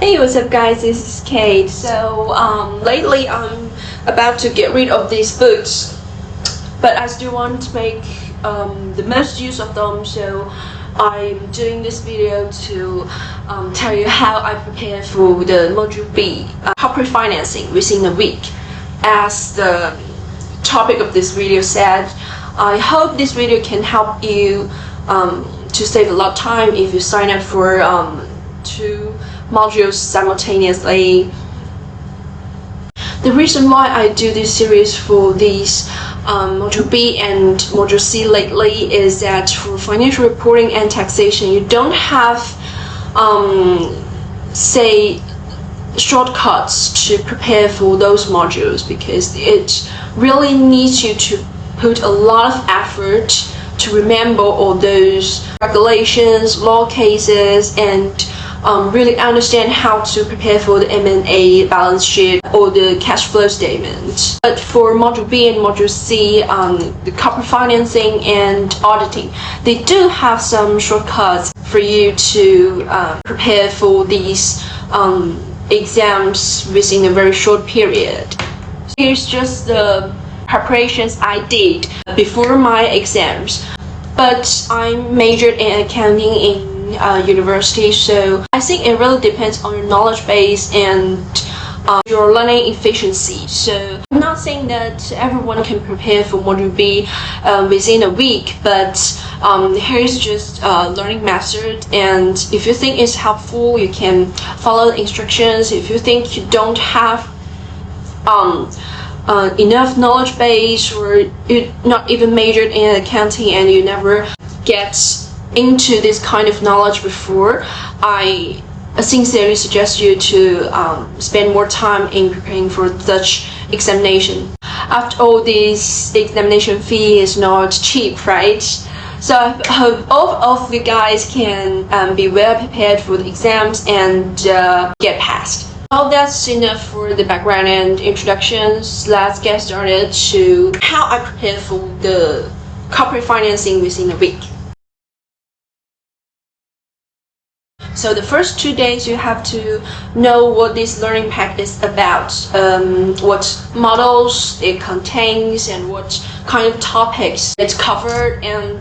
Hey, what's up guys, this is Kate. So lately I'm about to get rid of these books, but I still want to make the most use of them, so I'm doing this video to tell you how I prepare for the Module B, corporate financing within a week. As the topic of this video said, I hope this video can help you to save a lot of time if you sign up for 2 modules simultaneously. The reason why I do this series for these Module B and Module C lately is that for financial reporting and taxation, you don't have say shortcuts to prepare for those modules, because it really needs you to put a lot of effort to remember all those regulations, law cases, and really understand how to prepare for the M&A balance sheet or the cash flow statement. But for Module B and Module C, the corporate financing and auditing, they do have some shortcuts for you to prepare for these exams within a very short period. Here's just the preparations I did before my exams. But I majored in accounting in university, so I think it really depends on your knowledge base and your learning efficiency. So I'm not saying that everyone can prepare for Module B within a week, but here's just a learning method, and if you think it's helpful, you can follow the instructions. If you think you don't have enough knowledge base, or you're not even majored in accounting and you never get into this kind of knowledge before, I sincerely suggest you to spend more time in preparing for such examination. After all, this examination fee is not cheap, right? So I hope all of you guys can be well prepared for the exams and get passed. Well, that's enough for the background and introductions. Let's get started to how I prepare for the corporate financing within a week. So the first 2 days you have to know what this learning pack is about, what models it contains, and what kind of topics it's covered, and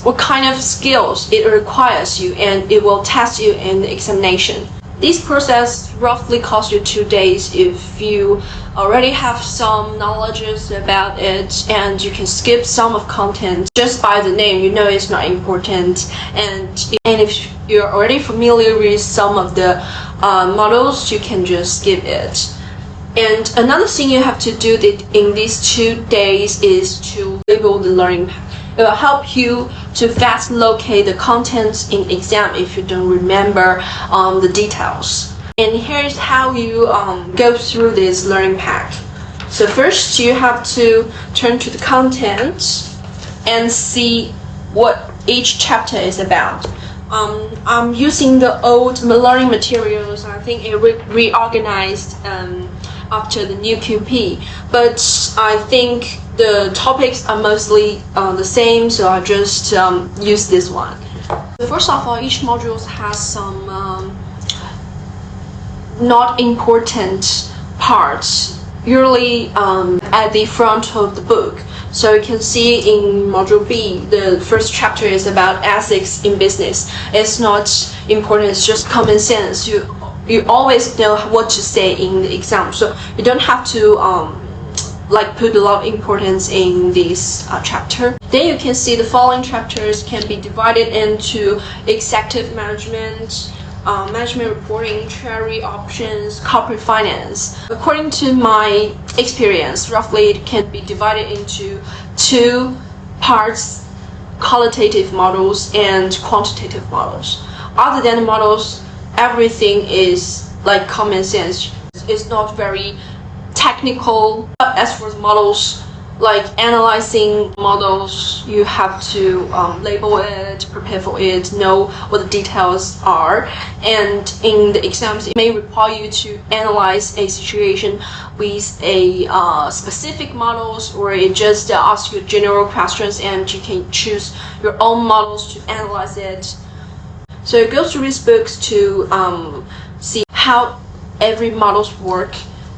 what kind of skills it requires you, and it will test you in the examination. This process roughly costs you 2 days if you already have some knowledge about it, and you can skip some of content just by the name. You know it's not important, and if you're already familiar with some of the models, you can just skip it. And another thing you have to do in these 2 days is to label the learning pack. It will help you to fast locate the contents in exam if you don't remember the details. And here's how you go through this learning pack. So first you have to turn to the content and see what each chapter is about. I'm using the old learning materials. I think it reorganized after the new QP, but I think the topics are mostly the same, so I just use this one. First of all, each module has some not important parts, usually at the front of the book. So you can see in Module B, the first chapter is about ethics in business. It's not important, it's just common sense. You always know what to say in the exam, so you don't have to put a lot of importance in this chapter. Then you can see the following chapters can be divided into executive management, management reporting, treasury options, corporate finance. According to my experience, roughly it can be divided into 2 parts: qualitative models and quantitative models. Other than the models, everything is like common sense. It's not very technical. But as for the models, like analyzing models, you have to label it, prepare for it, know what the details are. And in the exams, it may require you to analyze a situation with a specific models, or it just asks you general questions and you can choose your own models to analyze it. So go through these books to see how every models work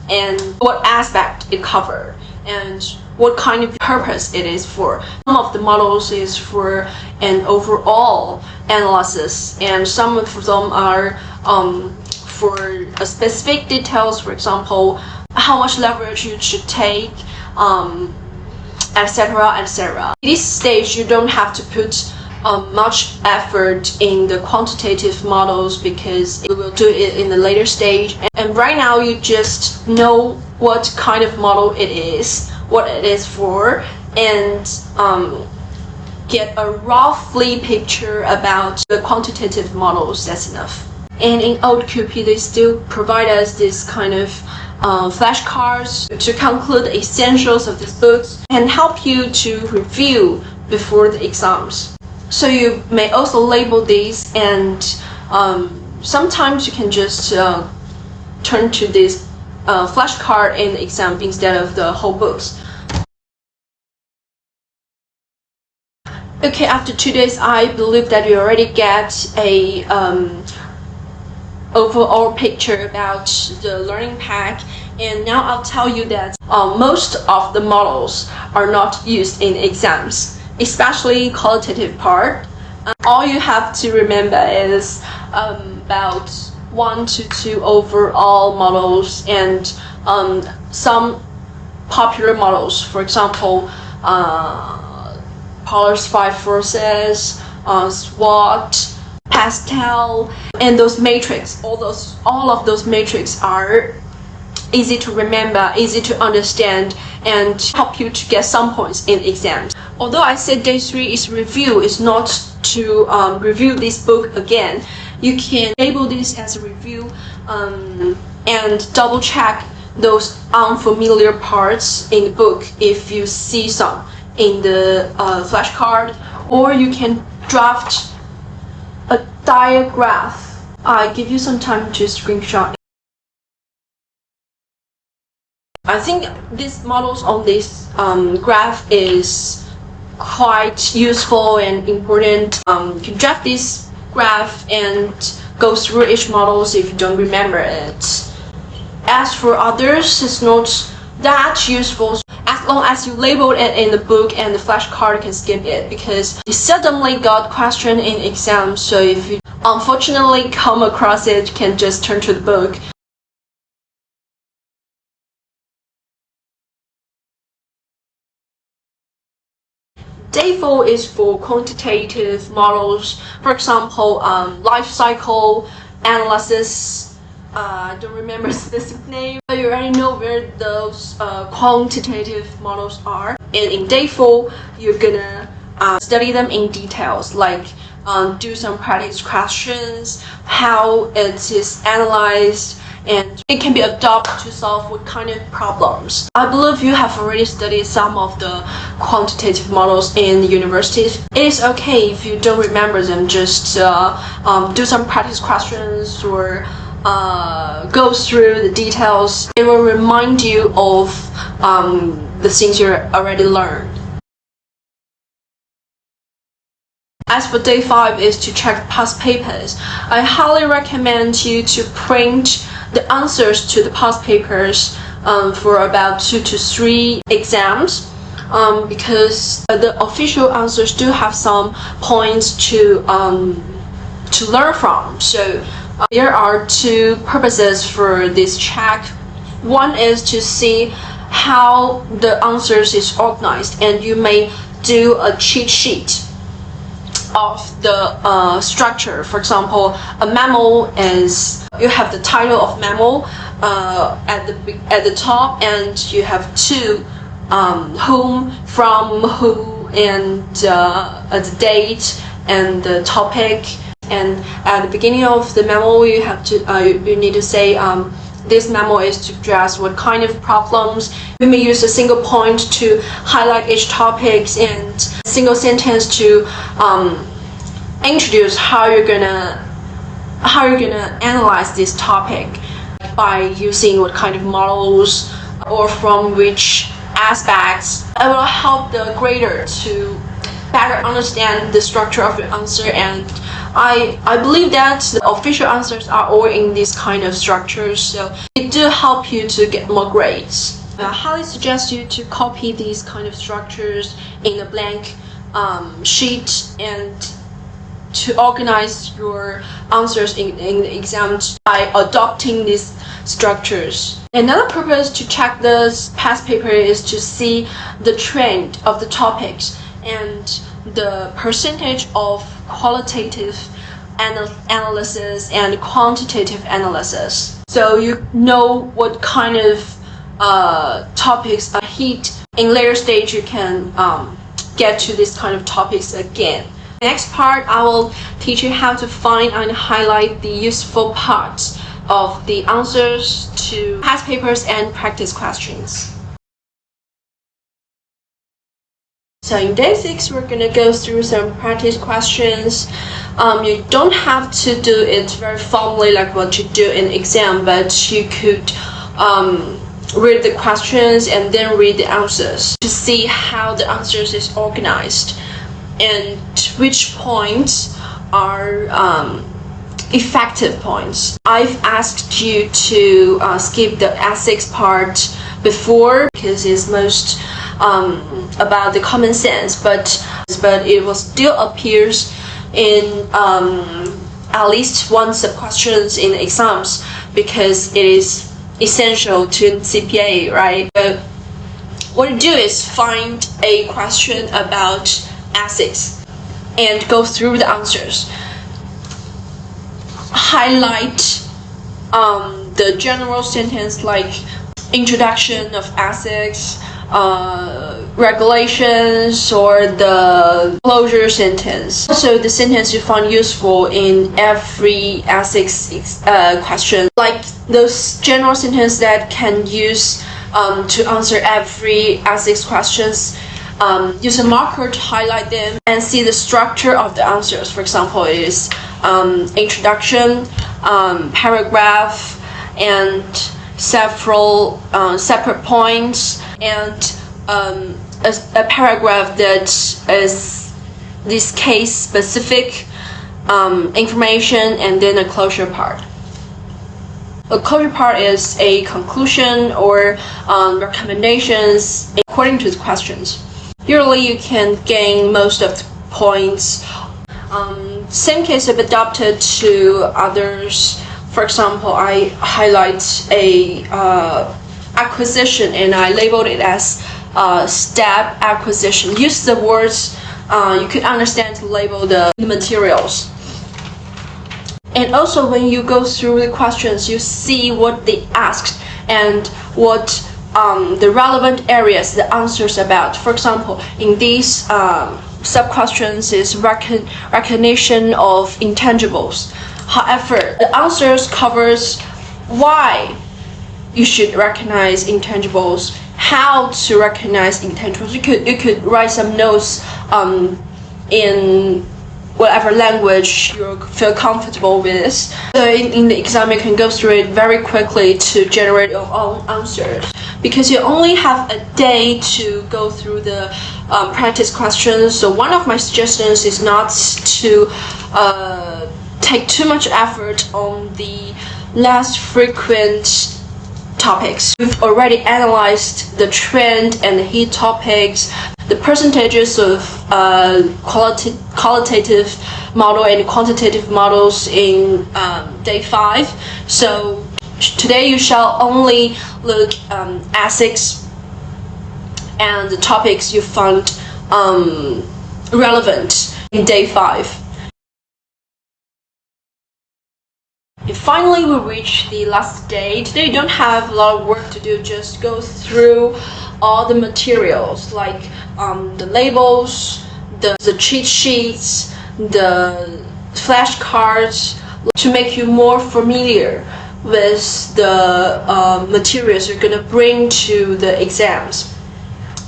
and what aspect it covered and what kind of purpose it is for. Some of the models is for an overall analysis, and some of them are for a specific details, for example, how much leverage you should take, etc., etc. At this stage, you don't have to put much effort in the quantitative models because we will do it in the later stage. And right now, you just know what kind of model it is, what it is for, and get a roughly picture about the quantitative models. That's enough. And in old QP, they still provide us this kind of flashcards to conclude the essentials of these books and help you to review before the exams. So you may also label these, and sometimes you can just turn to this flashcard in the exam instead of the whole books. Okay, after 2 days, I believe that you already get a overall picture about the learning pack, and now I'll tell you that most of the models are not used in exams, especially qualitative part. All you have to remember is about 1 to 2 overall models and some popular models, for example, Polars 5 forces, SWOT, pastel, and those matrix. All of those matrix are easy to remember, easy to understand, and help you to get some points in exams. Although I said day 3 is review, it's not to review this book again. You can label this as a review and double check those unfamiliar parts in the book if you see some in the flashcard, or you can draft a diagram. I give you some time to screenshot. I think these models on this graph is quite useful and important. You can draft this graph and go through each models if you don't remember it. As for others, it's not that useful. As long as you label it in the book and the flashcard, you can skip it because you seldomly got question in exams. So if you unfortunately come across it, you can just turn to the book. Day 4 is for quantitative models. For example, life cycle analysis. I don't remember specific name, but you already know where those quantitative models are. And in day 4, you're gonna study them in details, like do some practice questions, how it is analyzed, and it can be adopted to solve what kind of problems. I believe you have already studied some of the quantitative models in the universities. It is okay if you don't remember them, just do some practice questions or go through the details. It will remind you of the things you already learned. As for day 5 is to check past papers. I highly recommend you to print the answers to the past papers for about 2 to 3 exams because the official answers do have some points to learn from. So there are 2 purposes for this check. One is to see how the answers is organized, and you may do a cheat sheet of the structure. For example, a memo is, you have the title of memo at the top, and you have 2 whom, from, who, and the date and the topic. And at the beginning of the memo, you have to you need to say this memo is to address what kind of problems. We may use a single point to highlight each topic and a single sentence to introduce how you're gonna analyze this topic by using what kind of models or from which aspects. It will help the grader to better understand the structure of your answer and I believe that the official answers are all in this kind of structures, so it do help you to get more grades. I highly suggest you to copy these kind of structures in a blank sheet and to organize your answers in the exams by adopting these structures. Another purpose to check this past paper is to see the trend of the topics and the percentage of qualitative analysis and quantitative analysis. So you know what kind of topics are hit. In later stage you can get to this kind of topics again. Next part, I will teach you how to find and highlight the useful parts of the answers to past papers and practice questions. So in day 6, we're going to go through some practice questions. You don't have to do it very formally like what you do in exam, but you could read the questions and then read the answers to see how the answers is organized and which points are effective points. I've asked you to skip the ethics part before because it's most about the common sense, but it will still appears in at least one sub-questions in exams because it is essential to CPA, right? But what you do is find a question about ethics and go through the answers. Highlight the general sentence like introduction of ethics, regulations, or the closure sentence. Also, the sentence you find useful in every ethics question, like those general sentences that can use to answer every ethics questions. Use a marker to highlight them and see the structure of the answers. For example, it is introduction, paragraph, and several separate points, and a paragraph that is this case specific information, and then a closure part. A closure part is a conclusion or recommendations according to the questions. Usually you can gain most of the points. Same case I've adopted to others. For example, I highlight a acquisition and I labeled it as step acquisition. Use the words you could understand to label the materials. And also when you go through the questions, you see what they asked and what the relevant areas the answers about. For example, in these sub-questions is recognition of intangibles. However, the answers covers why you should recognize intangibles, how to recognize intangibles. You could write some notes in whatever language you feel comfortable with. So in the exam, you can go through it very quickly to generate your own answers. Because you only have a day to go through the practice questions. So one of my suggestions is not to take too much effort on the less frequent topics. We've already analyzed the trend and the hit topics, the percentages of qualitative model and quantitative models in day 5. So today you shall only look ethics and the topics you found relevant in day 5. And finally, we reach the last day. Today you don't have a lot of work to do, just go through all the materials like the labels, the cheat sheets, the flashcards to make you more familiar with the materials you're gonna bring to the exams.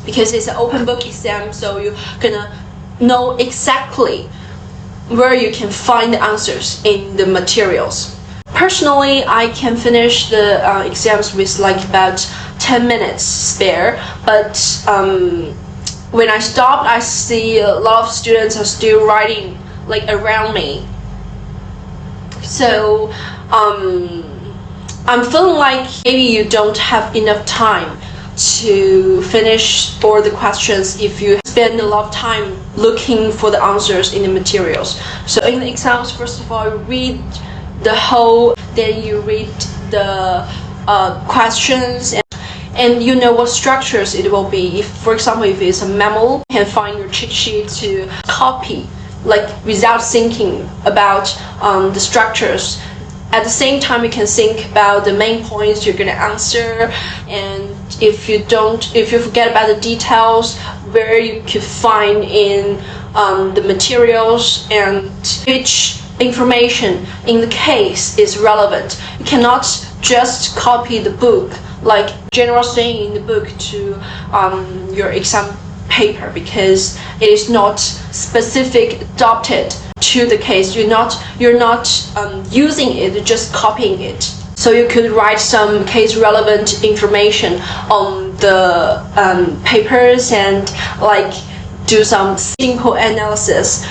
Because it's an open book exam, so you're gonna know exactly where you can find the answers in the materials. Personally, I can finish the exams with like about 10 minutes spare, but when I stopped, I see a lot of students are still writing like around me, So I'm feeling like maybe you don't have enough time to finish all the questions if you spend a lot of time looking for the answers in the materials. So in the exams, first of all, read the whole, then you read the questions, and you know what structures it will be. If, for example, if it's a memo, you can find your cheat sheet to copy, like without thinking about the structures. At the same time, you can think about the main points you're going to answer, and if you forget about the details, where you could find in the materials, and which information in the case is relevant. You cannot just copy the book, like general thing in the book, to your exam paper, because it is not specific adapted to the case. You're not using it, just copying it. So you could write some case relevant information on the papers and like do some simple analysis,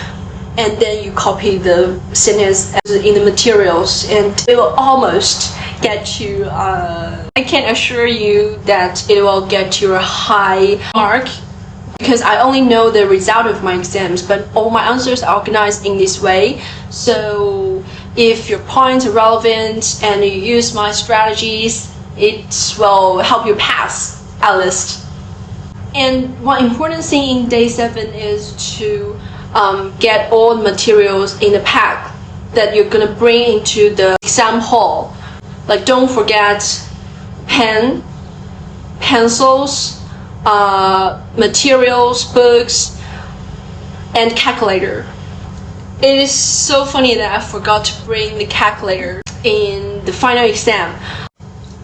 and then you copy the sentence in the materials, and it will almost get you I can assure you that it will get you a high mark, because I only know the result of my exams, but all my answers are organized in this way. So if your points are relevant and you use my strategies, it will help you pass at least. And one important thing in day 7 is to get all the materials in the pack that you're gonna bring into the exam hall. Like, don't forget pen, pencils, materials, books, and calculator. It is so funny that I forgot to bring the calculator in the final exam.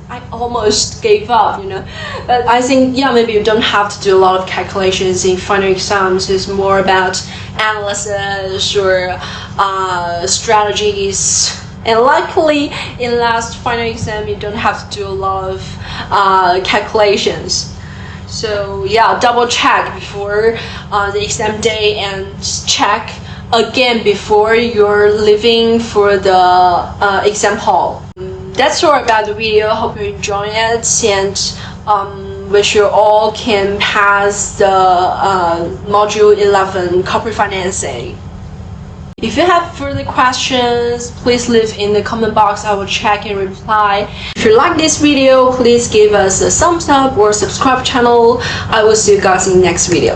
I almost gave up, you know. But I think, yeah, maybe you don't have to do a lot of calculations in final exams. It's more about analysis or strategies. And luckily, in last final exam, you don't have to do a lot of calculations. So yeah, double check before the exam day, and check again before you're leaving for the exam hall. That's all about the video. Hope you enjoy it, and wish you all can pass the module 11 corporate financing. If you have further questions, please leave in the comment box. I will check and reply. If you like this video, please give us a thumbs up or subscribe channel. I will see you guys in the next video.